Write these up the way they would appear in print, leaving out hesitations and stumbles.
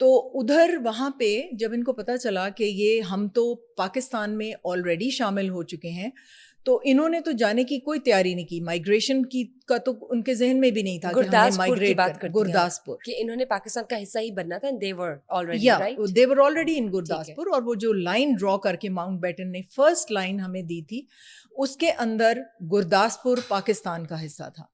تو ادھر وہاں پہ جب ان کو پتہ چلا کہ یہ ہم تو پاکستان میں آلریڈی شامل ہو چکے ہیں تو انہوں نے تو جانے کی کوئی تیاری نہیں کی. مائگریشن کی کا تو ان کے ذہن میں بھی نہیں تھا کہ ہم نے مائگریٹ کرنا. گرداسپور کہ انہوں نے پاکستان کا حصہ ہی بننا تھا. they were already یا right. they were already in Gurdaspur. اور وہ جو لائن ڈرا کر کے ماؤنٹ بیٹن نے فرسٹ لائن ہمیں دی تھی اس کے اندر گرداسپور پاکستان کا حصہ تھا.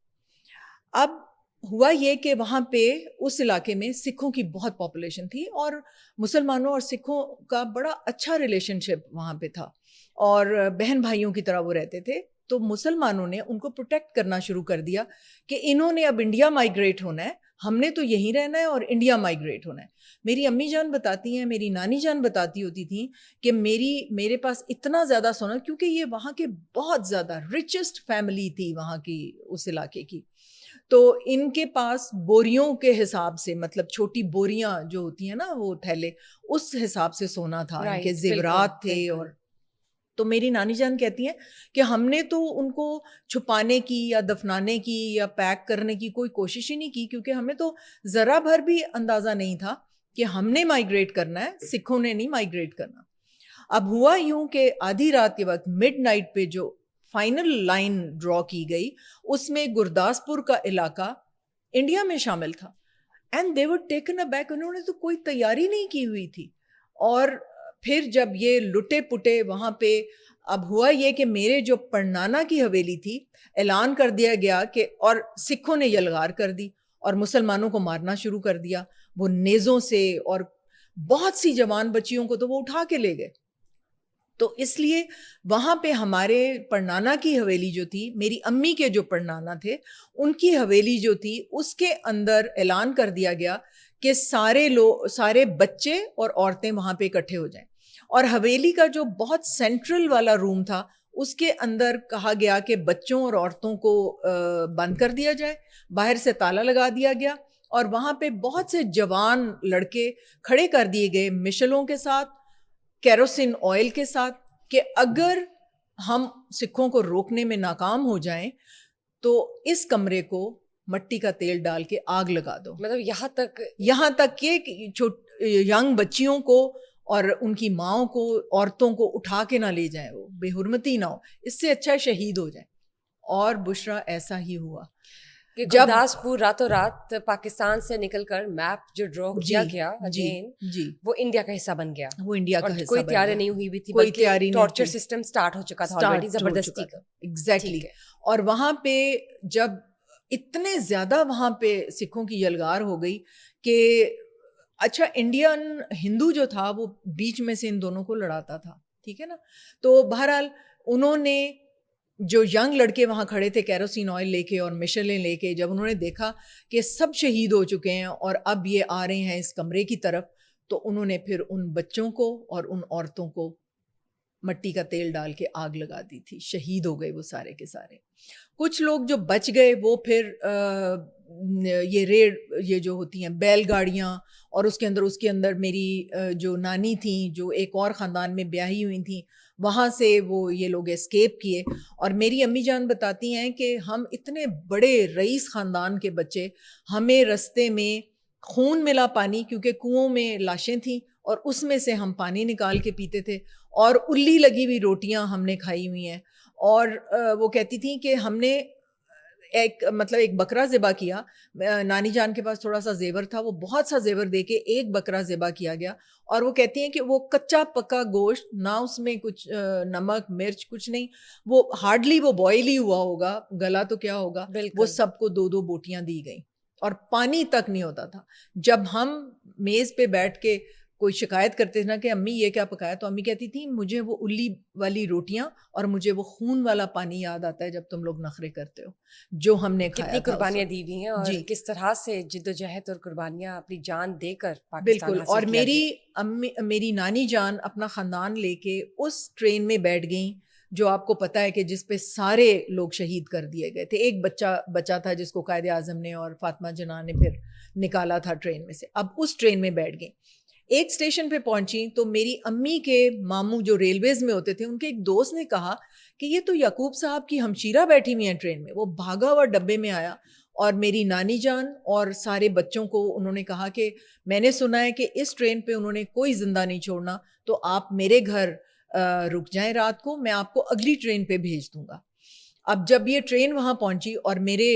اب ہوا یہ کہ وہاں پہ اس علاقے میں سکھوں کی بہت پاپولیشن تھی اور مسلمانوں اور سکھوں کا بڑا اچھا ریلیشن شپ وہاں پہ تھا اور بہن بھائیوں کی طرح وہ رہتے تھے. تو مسلمانوں نے ان کو پروٹیکٹ کرنا شروع کر دیا کہ انہوں نے اب انڈیا مائگریٹ ہونا ہے, ہم نے تو یہیں رہنا ہے اور انڈیا مائگریٹ ہونا ہے. میری امی جان بتاتی ہیں, میری نانی جان بتاتی ہوتی تھیں کہ میرے پاس اتنا زیادہ سونا, کیونکہ یہ وہاں کے بہت زیادہ رچسٹ فیملی تھی وہاں کی, اس علاقے کی. تو ان کے پاس بوریوں کے حساب سے, مطلب چھوٹی بوریاں جو ہوتی ہیں نا وہ تھیلے, اس حساب سے سونا تھا, ان کے زیورات تھے. اور تو میری نانی جان کہتی ہیں کہ ہم نے تو ان کو چھپانے کی یا دفنانے کی یا پیک کرنے کی کوئی کوشش ہی نہیں کی, کیونکہ ہمیں تو ذرا بھر بھی اندازہ نہیں تھا کہ ہم نے مائگریٹ کرنا ہے, سکھوں نے نہیں مائگریٹ کرنا. اب ہوا یوں کہ آدھی رات کے وقت مڈ نائٹ پہ جو فائنل لائن ڈرا کی گئی اس میں گرداسپور کا علاقہ انڈیا میں شامل تھا. اینڈ دے ور ٹیکن ابیک, انہوں نے تو کوئی تیاری نہیں کی ہوئی تھی. اور پھر جب یہ لٹے پٹے وہاں پہ, اب ہوا یہ کہ میرے جو پڑنانا کی حویلی تھی اعلان کر دیا گیا کہ, اور سکھوں نے یلغار کر دی اور مسلمانوں کو مارنا شروع کر دیا وہ نیزوں سے, اور بہت سی جوان بچیوں کو تو وہ اٹھا کے لے گئے. تو اس لیے وہاں پہ ہمارے پڑنانا کی حویلی جو تھی, میری امی کے جو پڑنانا تھے ان کی حویلی جو تھی, اس کے اندر اعلان کر دیا گیا کہ سارے بچے اور عورتیں وہاں پہ اکٹھے ہو جائیں. اور حویلی کا جو بہت سینٹرل والا روم تھا اس کے اندر کہا گیا کہ بچوں اور عورتوں کو بند کر دیا جائے, باہر سے تالا لگا دیا گیا, اور وہاں پہ بہت سے جوان لڑکے کھڑے کر دیے گئے مشلوں کے ساتھ, کیروسین آئل کے ساتھ, کہ اگر ہم سکھوں کو روکنے میں ناکام ہو جائیں تو اس کمرے کو مٹی کا تیل ڈال کے آگ لگا دو. مطلب یہاں تک کہ ینگ بچیوں کو اور ان کی ماؤں کو, عورتوں کو اٹھا کے نہ لے جائیں, وہ بے حرمتی نہ ہو, اس سے اچھا شہید ہو جائیں. اور بشرا ایسا ہی ہوا کہ گرداسپور راتوں رات پاکستان سے نکل کر میپ جو ڈرا کیا گیا اگین وہ انڈیا کا حصہ بن گیا. وہ انڈیا کا حصہ, کوئی تیاری نہیں ہوئی بھی تھی, کوئی تیاری نہیں, ٹارچر سسٹم سٹارٹ ہو چکا تھا آلریڈی زبردستی کا. ایگزیکٹلی. اور وہاں پہ جب اتنے زیادہ وہاں پہ سکھوں کی یلغار ہو گئی کہ اچھا انڈین ہندو جو تھا وہ بیچ میں سے ان دونوں کو لڑاتا تھا, ٹھیک ہے نا. تو بہرحال انہوں نے جو ینگ لڑکے وہاں کھڑے تھے کیروسین آئل لے کے اور مشلیں لے کے, جب انہوں نے دیکھا کہ سب شہید ہو چکے ہیں اور اب یہ آ رہے ہیں اس کمرے کی طرف, تو انہوں نے پھر ان بچوں کو اور ان عورتوں کو مٹی کا تیل ڈال کے آگ لگا دی تھی. شہید ہو گئے وہ سارے کے سارے. کچھ لوگ جو بچ گئے وہ پھر یہ جو ہوتی ہیں بیل گاڑیاں, اور اس کے اندر میری جو نانی تھیں جو ایک اور خاندان میں بیاہی ہوئی تھیں, وہاں سے وہ یہ لوگ اسکیپ کیے. اور میری امی جان بتاتی ہیں کہ ہم اتنے بڑے رئیس خاندان کے بچے, ہمیں رستے میں خون ملا پانی, کیونکہ کنووں میں لاشیں تھیں اور اس میں سے ہم پانی نکال کے پیتے تھے, اور الی لگی ہوئی روٹیاں ہم نے کھائی ہوئی ہیں. اور وہ کہتی تھیں کہ ہم نے ایک بکرا ذبح کیا, نانی جان کے پاس تھوڑا سا زیور تھا, وہ بہت سا زیور دے کے ایک بکرا ذبح کیا گیا. اور وہ کہتی ہیں کہ وہ کچا پکا گوشت, نہ اس میں کچھ نمک مرچ کچھ نہیں, وہ ہارڈلی وہ بوائل ہی ہوا ہوگا, گلا تو کیا ہوگا, وہ سب کو 2 بوٹیاں دی گئیں اور پانی تک نہیں ہوتا تھا. جب ہم میز پہ بیٹھ کے کوئی شکایت کرتے تھے نا کہ امی یہ کیا پکایا, تو امی کہتی تھی مجھے وہ الی والی روٹیاں اور مجھے وہ خون والا پانی یاد آتا ہے جب تم لوگ نخرے کرتے ہو, جو ہم نے کھایا. کتنی قربانیاں دی ہوئی ہیں, اور کس طرح سے جد و جہد اور قربانیاں اپنی جان دے کر پاکستان بالکل. اور میری نانی جان اپنا خاندان لے کے اس ٹرین میں بیٹھ گئیں جو آپ کو پتہ ہے کہ جس پہ سارے لوگ شہید کر دیے گئے تھے. ایک بچہ بچا تھا جس کو قائد اعظم نے اور فاطمہ جناح نے پھر نکالا تھا ٹرین میں سے. اب اس ٹرین میں بیٹھ گئیں. ایک اسٹیشن پہ پہنچی تو میری امی کے ماموں جو ریلویز میں ہوتے تھے, ان کے ایک دوست نے کہا کہ یہ تو یعقوب صاحب کی ہمشیرہ بیٹھی ہوئی ہیں ٹرین میں. وہ بھاگا ہوا ڈبے میں آیا اور میری نانی جان اور سارے بچوں کو انہوں نے کہا کہ میں نے سنا ہے کہ اس ٹرین پہ انہوں نے کوئی زندہ نہیں چھوڑنا, تو آپ میرے گھر رک جائیں رات کو, میں آپ کو اگلی ٹرین پہ بھیج دوں گا. اب جب یہ ٹرین وہاں پہنچی اور میرے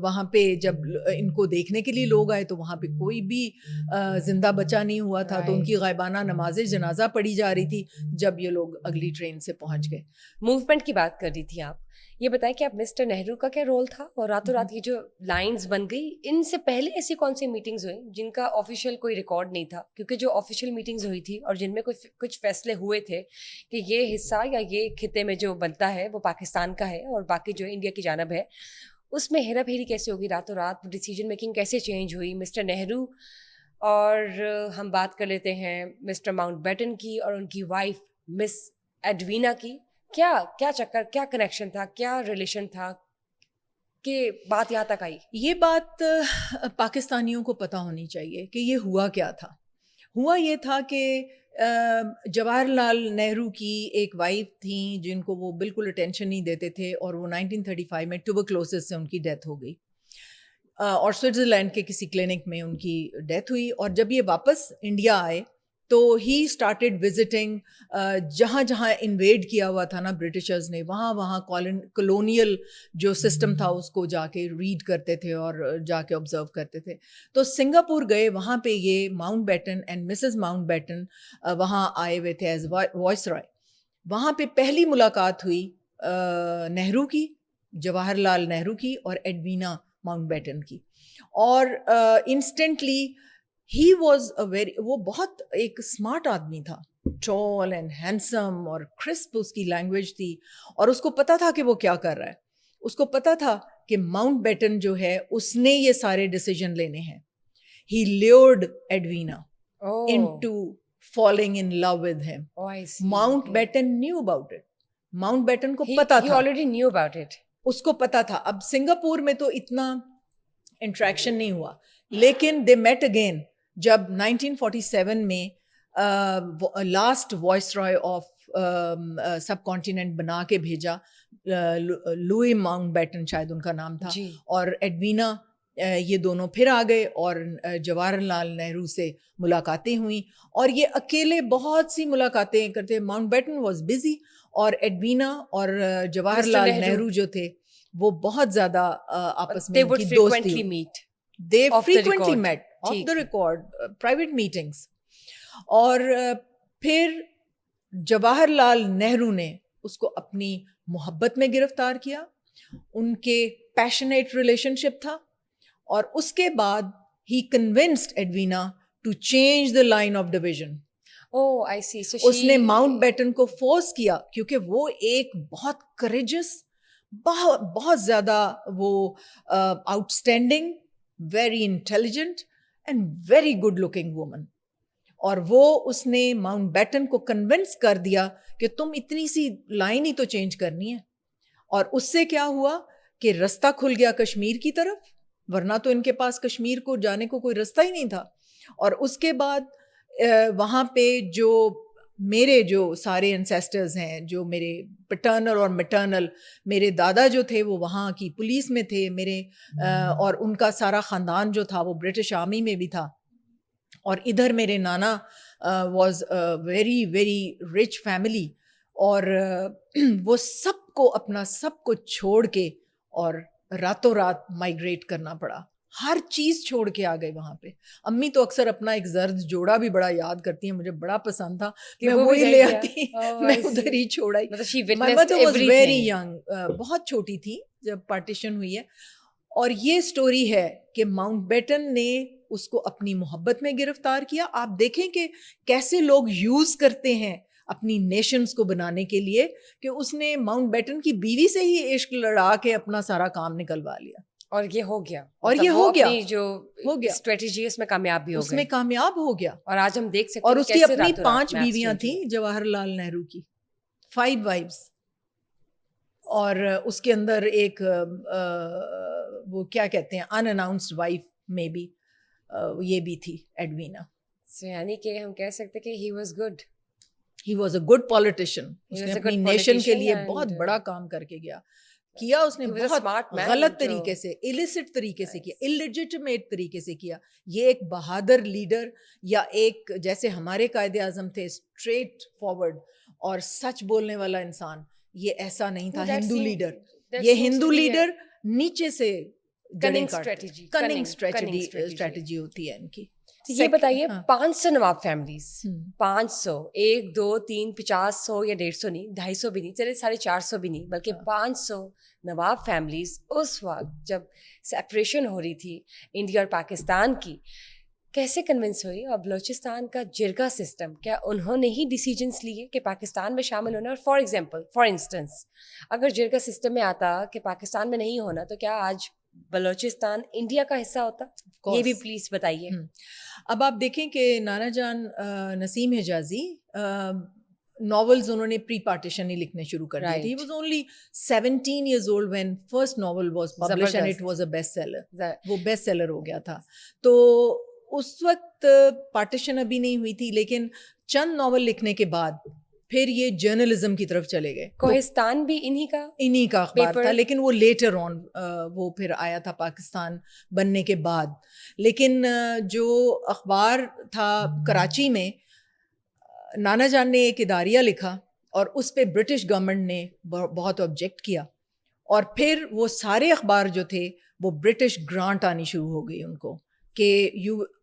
وہاں پہ جب ان کو دیکھنے کے لیے لوگ آئے تو وہاں پہ کوئی بھی زندہ بچا نہیں ہوا تھا, تو ان کی غائبانہ نماز جنازہ پڑھی جا رہی تھی جب یہ لوگ اگلی ٹرین سے پہنچ گئے. موومنٹ کی بات کر رہی تھی آپ, یہ بتائیں کہ اب مسٹر نہرو کا کیا رول تھا, اور راتوں رات یہ جو لائنز بن گئی, ان سے پہلے ایسی کون سی میٹنگز ہوئی جن کا آفیشیل کوئی ریکارڈ نہیں تھا, کیونکہ جو آفیشیل میٹنگز ہوئی تھی اور جن میں کچھ فیصلے ہوئے تھے کہ یہ حصہ یا یہ خطے میں جو بنتا ہے وہ پاکستان کا ہے اور باقی جو انڈیا کی جانب ہے, اس میں ہیرا پھیری کیسے ہوگی راتوں رات, ڈیسیجن میکنگ کیسے چینج ہوئی مسٹر نہرو. اور ہم بات کر لیتے ہیں مسٹر ماؤنٹ بیٹن کی اور ان کی وائف مس ایڈوینا کی, کیا چکر, کیا کنیکشن تھا, کیا ریلیشن تھا کہ بات یہاں تک آئی؟ یہ بات پاکستانیوں کو پتہ ہونی چاہیے کہ یہ ہوا کیا تھا. ہوا یہ تھا کہ جواہر لال نہرو کی ایک وائف تھیں جن کو وہ بالکل اٹینشن نہیں دیتے تھے, اور وہ 1935 میں ٹوبرکلوسس سے ان کی ڈیتھ ہو گئی, اور سوئٹزرلینڈ کے کسی کلینک میں ان کی ڈیتھ ہوئی. اور جب یہ واپس انڈیا آئے تو ہی اسٹارٹیڈ وزٹنگ, جہاں جہاں انویڈ کیا ہوا تھا نا برٹشرز نے, وہاں وہاں کلونیل جو سسٹم تھا اس کو جا کے ریڈ کرتے تھے اور جا کے آبزرو کرتے تھے. تو سنگاپور گئے, وہاں پہ یہ Mountbatten and Mrs Mountbatten وہاں آئے ہوئے تھے ایز وائس رائے. وہاں پہ پہلی ملاقات ہوئی نہرو کی, جواہر لال نہرو کی اور ایڈوینا ماؤنٹ بیٹن کی, اور انسٹنٹلی ہی واز وہ بہت ایک اسمارٹ آدمی تھا, ٹال اینڈ ہینڈسم اور کرسپ اس کی لینگویج تھی, اور اس کو پتا تھا کہ وہ کیا کر رہا ہے. اس کو پتا تھا کہ ماؤنٹ بیٹن جو ہے اس نے یہ سارے ڈیسیجن لینے ہیں. He lured Edwina into falling in love with him. Oh, I see. Mount Batten knew about it. Mount Batten کو پتا تھا, he already knew about it. اس کو پتا تھا. اب سنگاپور میں تو اتنا انٹریکشن نہیں ہوا, لیکن they met again جب 1947 میں last viceroy of subcontinent بنا کے بھیجا, لوئی ماؤنٹ بیٹن شاید ان کا نام تھا, اور ایڈوینا, یہ دونوں پھر آ گئے اور جواہر لال نہرو سے ملاقاتیں ہوئیں, اور یہ اکیلے بہت سی ملاقاتیں کرتے. ماؤنٹ بیٹن واز بزی, اور ایڈوینا اور جواہر لال نہرو جو تھے وہ بہت زیادہ آپس میں ان کی دوستی. They frequently met off the record, private meetings. اور پھر جواہر لال نہرو نے اس کو اپنی محبت میں گرفتار کیا, ان کے پیشنیٹ ریلیشن شپ تھا, اور اس کے بعد he convinced Edwina to change the line of division. Oh, I see. So اس نے ماؤنٹ بیٹن کو فورس کیا, کیونکہ وہ ایک بہت courageous, بہت زیادہ وہ outstanding, very intelligent and very good looking woman, اور وہ اس نے ماؤنٹ بیٹن کو کنونس کر دیا کہ تم اتنی سی لائن ہی تو چینج کرنی ہے. اور اس سے کیا ہوا کہ رستہ کھل گیا کشمیر کی طرف, ورنہ تو ان کے پاس کشمیر کو جانے کو کوئی رستہ ہی نہیں تھا. اور اس کے بعد وہاں پہ جو میرے جو سارے انسیسٹرز ہیں, جو میرے پٹرنل اور میٹرنل, میرے دادا جو تھے وہ وہاں کی پولیس میں تھے میرے, اور ان کا سارا خاندان جو تھا وہ برٹش آرمی میں بھی تھا, اور ادھر میرے نانا was very very rich family, اور وہ سب کو اپنا سب کو چھوڑ کے اور راتوں رات مائیگریٹ کرنا پڑا, ہر چیز چھوڑ کے آ گئے وہاں پہ. امی تو اکثر اپنا ایک زرد جوڑا بھی بڑا یاد کرتی ہیں, مجھے بڑا پسند تھا, میں وہی لے آتی, میں ادھر ہی چھوڑ آئی. My mother was very young, بہت چھوٹی تھی جب پارٹیشن ہوئی ہے. اور یہ سٹوری ہے کہ ماؤنٹ بیٹن نے اس کو اپنی محبت میں گرفتار کیا. آپ دیکھیں کہ کیسے لوگ یوز کرتے ہیں اپنی نیشنز کو بنانے کے لیے, کہ اس نے ماؤنٹ بیٹن کی بیوی سے ہی عشق لڑا کے اپنا سارا کام نکلوا لیا, اور یہ ہو گیا, اور یہ ہو گیا, جو اسٹریٹجی اس میں کامیاب بھی ہو گئی, اس میں کامیاب ہو گیا. اور آج ہم دیکھ سکتے ہیں, اور اس کی اپنی 5 بیویاں تھیں جواہر لال نہرو کی, 5 wives, اور اس کے اندر ایک وہ کیا کہتے ہیں ان اناؤنسڈ وائف میں بھی یہ بھی تھی ایڈوینا. یعنی کہ ہم کہہ سکتے کہ he was good, he was a good politician, اس نے اپنی نیشن کے لیے بہت بڑا کام کر کے گیا. کیا اس نے He was a بہت smart man غلط جو- طریقے سے illicit طریقے سے کیا, illegitimate طریقے سے کیا. یہ ایک بہادر لیڈر یا ایک جیسے ہمارے قائد اعظم تھے اسٹریٹ فارورڈ اور سچ بولنے والا انسان, یہ ایسا نہیں تھا ہندو لیڈر. یہ ہندو لیڈر نیچے سے کننگ اسٹریٹجی اسٹریٹجی ہوتی ہے ان کی. یہ بتائیے 500 نواب فیملیز, 500, 1 2 3 50 100 یا 150 نہیں, 250 بھی نہیں, چلے 450 بھی نہیں, بلکہ 500 نواب فیملیز اس وقت جب سیپریشن ہو رہی تھی انڈیا اور پاکستان کی, کیسے کنونس ہوئی؟ اور بلوچستان کا جرگا سسٹم, کیا انہوں نے ہی ڈیسیجنس لیے کہ پاکستان میں شامل ہونا؟ اور فار انسٹنس اگر جرگا سسٹم میں آتا کہ پاکستان میں نہیں ہونا, تو کیا آج بلوچستان انڈیا کا حصہ ہوتا؟ یہ بھی پلیز بتائیے. اب آپ دیکھیں کہ نانا جان نسیم حجازی ناولز انہوں نے پری پارٹیشن ہی لکھنے شروع کر دیے تھے. He was only 17 years old when first novel was published and it was a best seller. وہ بیسٹ سیلر ہو گیا تھا. تو اس وقت پارٹیشن ابھی نہیں ہوئی تھی, لیکن چند ناول لکھنے کے بعد پھر یہ جرنلزم کی طرف چلے گئے. کوہستان بھی انہی کا اخبار تھا, لیکن وہ لیٹر آن وہ پھر آیا تھا پاکستان بننے کے بعد. لیکن جو اخبار تھا کراچی میں, نانا جان نے ایک اداریہ لکھا اور اس پہ برٹش گورنمنٹ نے بہت آبجیکٹ کیا, اور پھر وہ سارے اخبار جو تھے وہ برٹش گرانٹ آنی شروع ہو گئی ان کو کہ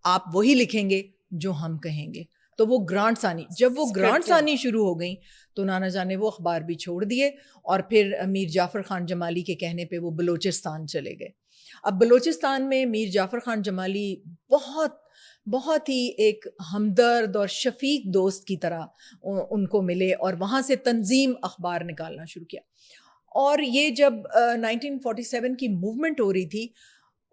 آپ وہی لکھیں گے جو ہم کہیں گے. تو وہ گرانٹس آنی, جب وہ گرانٹس آنی شروع ہو گئیں تو نانا جان نے وہ اخبار بھی چھوڑ دیے, اور پھر میر جعفر خان جمالی کے کہنے پہ وہ بلوچستان چلے گئے. اب بلوچستان میں میر جعفر خان جمالی بہت ہی ایک ہمدرد اور شفیق دوست کی طرح ان کو ملے, اور وہاں سے تنظیم اخبار نکالنا شروع کیا. اور یہ جب 1947 کی موومنٹ ہو رہی تھی,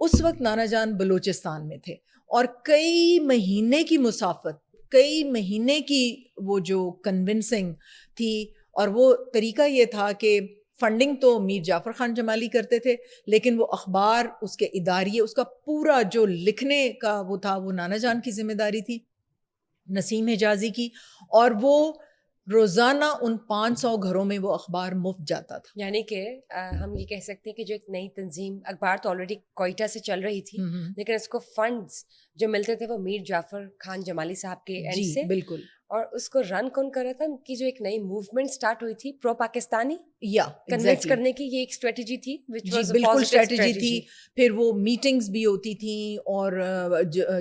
اس وقت نانا جان بلوچستان میں تھے, اور کئی مہینے کی مسافت, کئی مہینے کی وہ جو کنونسنگ تھی, اور وہ طریقہ یہ تھا کہ فنڈنگ تو میر جعفر خان جمالی کرتے تھے, لیکن وہ اخبار, اس کے اداریے, اس کا پورا جو لکھنے کا وہ تھا, وہ نانا جان کی ذمہ داری تھی, نسیم حجازی کی, اور وہ روزانہ ان 500 گھروں میں وہ اخبار مفت جاتا تھا. یعنی کہ ہم یہ کہہ سکتے ہیں کہ جو ایک نئی تنظیم, اخبار تو آلریڈی کوئٹہ سے چل رہی تھی, لیکن اس کو فنڈز جو ملتے تھے وہ میر جعفر خان جمالی صاحب کے اینڈ سے. بالکل. اور اس کو رن کون کر رہا تھا؟ کہ جو ایک نئی موومنٹ سٹارٹ ہوئی تھی پرو پاکستانی, یا کنونس کرنے کی, یہ ایک اسٹریٹجی تھی بالکل اسٹریٹجی تھی. پھر وہ میٹنگز بھی ہوتی تھیں, اور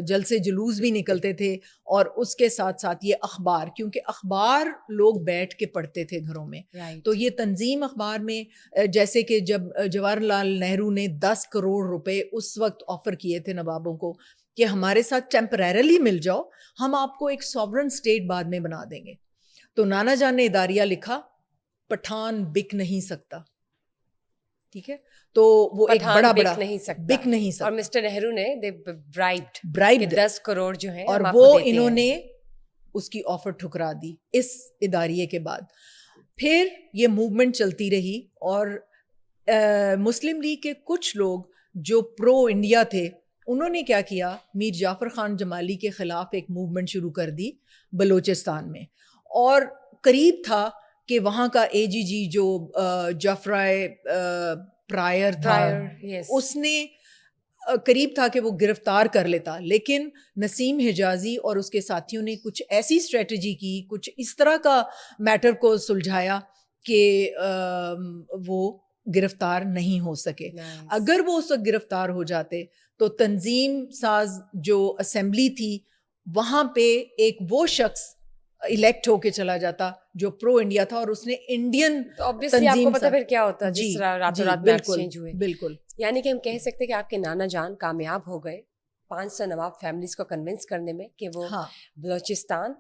جلسے جلوس بھی نکلتے تھے, اور اس کے ساتھ ساتھ یہ اخبار, کیونکہ اخبار لوگ بیٹھ کے پڑھتے تھے گھروں میں, تو یہ تنظیم اخبار میں, جیسے کہ جب جواہر لال نہرو نے 10 کروڑ روپے اس وقت آفر کیے تھے نوابوں کو کہ ہمارے ساتھ ٹیمپریرلی مل جاؤ, ہم آپ کو ایک سوورن اسٹیٹ بعد میں بنا دیں گے. تو نانا جان نے اداریہ لکھا, پٹھان بک نہیں سکتا. ٹھیک ہے, تو وہ ایک بڑا بک نہیں سکتا, اور مسٹر نہرو نے برائبڈ 10 کروڑ جو ہیں, اور وہ انہوں نے اس کی آفر ٹھکرا دی اس اداریے کے بعد. پھر یہ موومنٹ چلتی رہی, اور مسلم لیگ کے کچھ لوگ جو پرو انڈیا تھے, انہوں نے کیا کیا, میر جعفر خان جمالی کے خلاف ایک موومنٹ شروع کر دی بلوچستان میں. اور قریب تھا کہ وہاں کا اے جی جی جو جعفرائے پرائر تھا, اس نے قریب تھا کہ وہ گرفتار کر لیتا, لیکن نسیم حجازی اور اس کے ساتھیوں نے کچھ ایسی اسٹریٹجی کی, کچھ اس طرح کا میٹر کو سلجھایا کہ وہ گرفتار نہیں ہو سکے. اگر وہ اس وقت گرفتار ہو جاتے تو تنظیم ساز جو اسمبلی تھی وہاں پہ ایک وہ شخص الیکٹ ہو کے چلا جاتا جو پرو انڈیا تھا, اور اس نے انڈین آپ کو پتا پھر کیا ہوتا جس طرح راتوں رات میچ چینج ہوئے. بالکل. یعنی کہ ہم کہہ سکتے کہ آپ کے نانا جان کامیاب ہو گئے 500 نواب فیملیز کو کنونس کرنے میں کہ وہ بلوچستان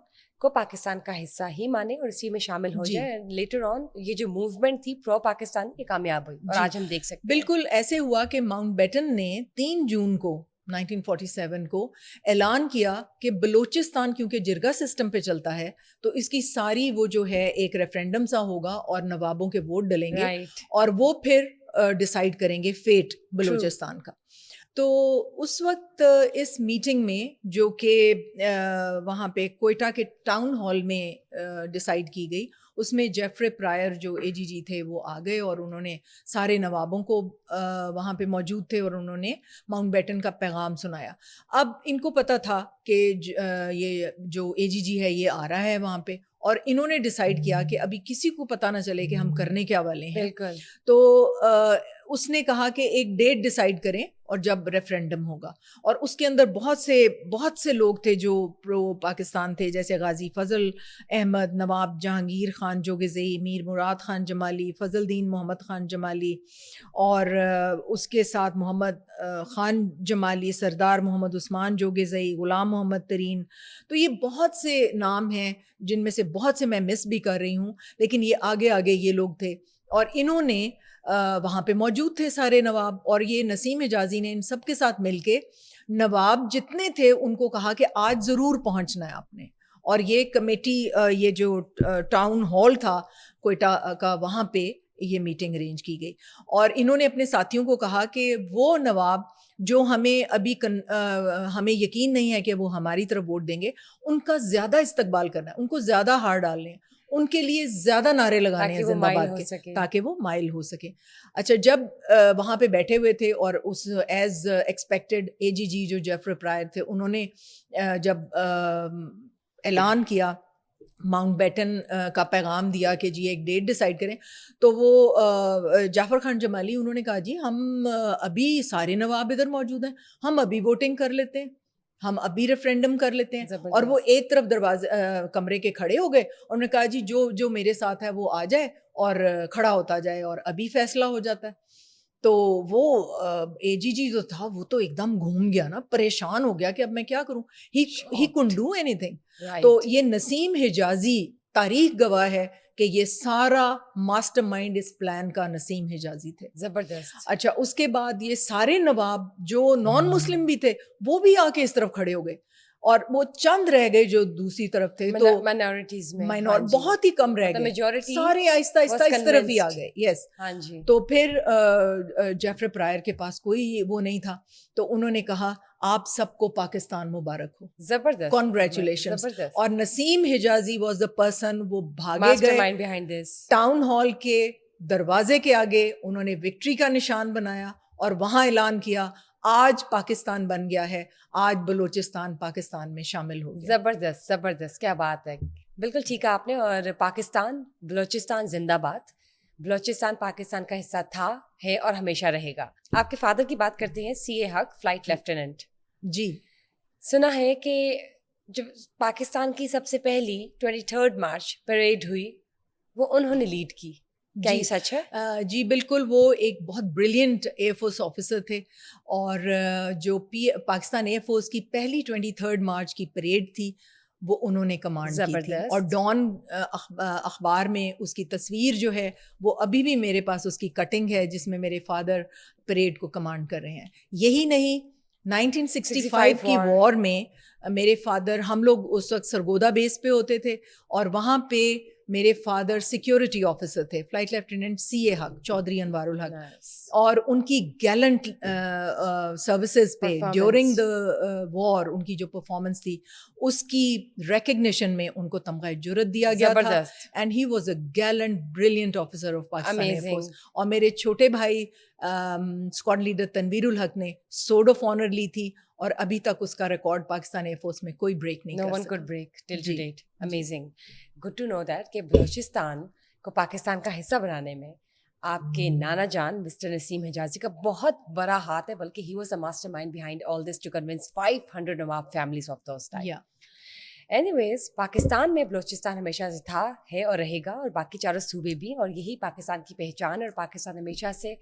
کو پاکستان کا حصہ ہی مانے اور اسی میں شامل ہو جائے. لیٹر آن یہ جو موومنٹ تھی پرو پاکستان یہ کامیاب ہوئی, اور آج ہم دیکھ سکتے ہیں بالکل ایسے ہوا کہ ماؤنٹ بیٹن نے 3 جون کو 1947 کو اعلان کیا کہ بلوچستان کیونکہ جرگا سسٹم پہ چلتا ہے تو اس کی ساری وہ جو ہے ایک ریفرینڈم سا ہوگا اور نوابوں کے ووٹ ڈلیں گے, اور وہ پھر ڈیسائیڈ کریں گے فیٹ بلوچستان کا. تو اس وقت اس میٹنگ میں جو کہ وہاں پہ کوئٹہ کے ٹاؤن ہال میں ڈیسائیڈ کی گئی, اس میں جیفرے پرائر جو اے جی جی تھے وہ آ گئے اور انہوں نے سارے نوابوں کو وہاں پہ موجود تھے اور انہوں نے ماؤنٹ بیٹن کا پیغام سنایا. اب ان کو پتہ تھا کہ یہ جو اے جی جی ہے یہ آ رہا ہے وہاں پہ, اور انہوں نے ڈیسائیڈ کیا کہ ابھی کسی کو پتہ نہ چلے کہ ہم کرنے کیا والے ہیں. بالکل. تو اس نے کہا کہ ایک ڈیٹ ڈیسائیڈ کریں اور جب ریفرینڈم ہوگا, اور اس کے اندر بہت سے لوگ تھے جو پرو پاکستان تھے, جیسے غازی فضل احمد, نواب جہانگیر خان جوگزئی, میر مراد خان جمالی, فضل الدین محمد خان جمالی, اور اس کے ساتھ محمد خان جمالی, سردار محمد عثمان جوگزئی, غلام محمد ترین. تو یہ بہت سے نام ہیں جن میں سے بہت سے میں مس بھی کر رہی ہوں, لیکن یہ آگے یہ لوگ تھے اور انہوں نے وہاں پہ موجود تھے سارے نواب, اور یہ نسیم حجازی نے ان سب کے ساتھ مل کے نواب جتنے تھے ان کو کہا کہ آج ضرور پہنچنا ہے آپ نے. اور یہ کمیٹی, یہ جو ٹاؤن ہال تھا کوئٹہ کا, وہاں پہ یہ میٹنگ ارینج کی گئی, اور انہوں نے اپنے ساتھیوں کو کہا کہ وہ نواب جو ہمیں ابھی ہمیں یقین نہیں ہے کہ وہ ہماری طرف ووٹ دیں گے, ان کا زیادہ استقبال کرنا ہے, ان کو زیادہ ہار ڈالنے ہیں, ان کے لیے زیادہ نعرے لگانے ہیں زندہ باد کے, تاکہ وہ مائل ہو سکے. اچھا, جب وہاں پہ بیٹھے ہوئے تھے اور اس ایز ایکسپیکٹڈ اے جی جی جو جیفرے پرائر تھے, انہوں نے جب اعلان کیا, ماؤنٹ بیٹن کا پیغام دیا کہ جی ایک ڈیٹ ڈیسائیڈ کریں, تو وہ جعفر خان جمالی انہوں نے کہا جی ہم ابھی سارے نواب ادھر موجود ہیں, ہم ابھی ووٹنگ کر لیتے ہیں, ہم ابھی ریفرینڈم کر لیتے ہیں. اور وہ ایک طرف دروازے کمرے کے کھڑے ہو گئے, انہوں نے کہا جی جو میرے ساتھ ہے وہ آ جائے اور کھڑا ہوتا جائے اور ابھی فیصلہ ہو جاتا ہے. تو وہ اے جی جی جو تھا وہ تو ایک دم گھوم گیا نا, پریشان ہو گیا کہ اب میں کیا کروں, ہی couldn't do anything. تو یہ نسیم حجازی تاریخ گواہ ہے کہ یہ سارا ماسٹر مائنڈ اس پلان کا نسیم حجازی تھے. زبردست. اچھا, اس کے بعد یہ سارے نواب جو نان مسلم بھی تھے وہ بھی آ کے اس طرف کھڑے ہو گئے, اور وہ چند رہ گئے جو دوسری طرف تھے, تو مائنورٹیز میں بہت ہی کم رہ گئے, سارے آہستہ آہستہ اس طرف ہی آ گئے. یس. تو پھر جیفرے پرائر کے پاس کوئی وہ نہیں تھا, تو انہوں نے کہا آپ سب کو پاکستان مبارک ہو, زبردست, کانگریچولیشنز. اور نسیم حجازی واز دا پرسن, وہ بھاگے گئے ٹاؤن ہال کے دروازے کے آگے, انہوں نے وکٹری کا نشان بنایا اور وہاں اعلان کیا آج پاکستان بن گیا ہے, آج بلوچستان پاکستان میں شامل ہو گیا. زبردست, زبردست, کیا بات ہے, بالکل ٹھیک ہے آپ نے. اور پاکستان, بلوچستان زندہ باد. بلوچستان پاکستان کا حصہ تھا, ہے اور ہمیشہ رہے گا. آپ کے فادر کی بات کرتے ہیں, سی اے حق, فلائٹ لیفٹیننٹ. جی, سنا ہے کہ جب پاکستان کی سب سے پہلی 23 مارچ پریڈ ہوئی وہ انہوں نے لیڈ کی, کیا یہ سچ ہے؟ جی بالکل, وہ ایک بہت بریلینٹ ایئر فورس آفیسر تھے, اور جو پاکستان ایئر فورس کی پہلی 23 مارچ کی پریڈ تھی وہ انہوں نے کمانڈ کی تھی. اور ڈان اخبار میں اس کی تصویر جو ہے وہ ابھی بھی میرے پاس اس کی کٹنگ ہے, جس میں میرے فادر پریڈ کو کمانڈ کر رہے ہیں. یہی نہیں, 1965 کی وار میں میرے فادر, ہم لوگ اس وقت سرگودا بیس پہ ہوتے تھے, اور وہاں پہ میرے فادر سیکیورٹی آفیسر تھے, فلائٹ لیفٹیننٹ سی اے حق, چودھری انوار الحق. اور ان کی گیلنٹ سروسز پہ ڈیورنگ دا وار ان کی جو پرفارمنس تھی اس کی ریکگنیشن میں ان کو تمغہ جرأت دیا گیا تھا. And he was a gallant brilliant officer of Pakistan air force. اور میرے چھوٹے بھائی اسکواڈ لیڈر تنویر الحق نے سورڈ آف آنر لی تھی, اور ابھی تک اس کا ریکارڈ پاکستان ایئر فورس میں کوئی بریک نہیں کر سکا. No one could break till to date. Amazing. Good to know that کہ بلوچستان کو پاکستان کا حصہ بنانے میں آپ کے نانا جان مسٹر نسیم حجازی کا بہت بڑا ہاتھ ہے, بلکہ he was the mastermind behind all this to convince 500 Nawab families of those time. Anyways, Pakistan میں بلوچستان ہمیشہ سے تھا, ہے اور رہے گا, اور باقی چاروں صوبے بھی, اور یہی پاکستان کی پہچان, اور پاکستان ہمیشہ سے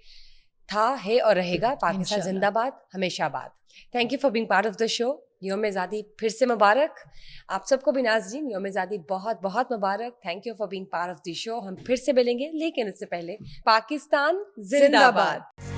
تھا, ہے اور رہے گا. پاکستان زندہ باد, ہمیشہ آباد. Thank you for being part of the show. یوم آزادی پھر سے مبارک آپ سب کو بھی ناظرین, یوم آزادی بہت بہت مبارک. Thank you for being part of the show. ہم پھر سے ملیں گے, لیکن اس سے پہلے پاکستان زندہ باد.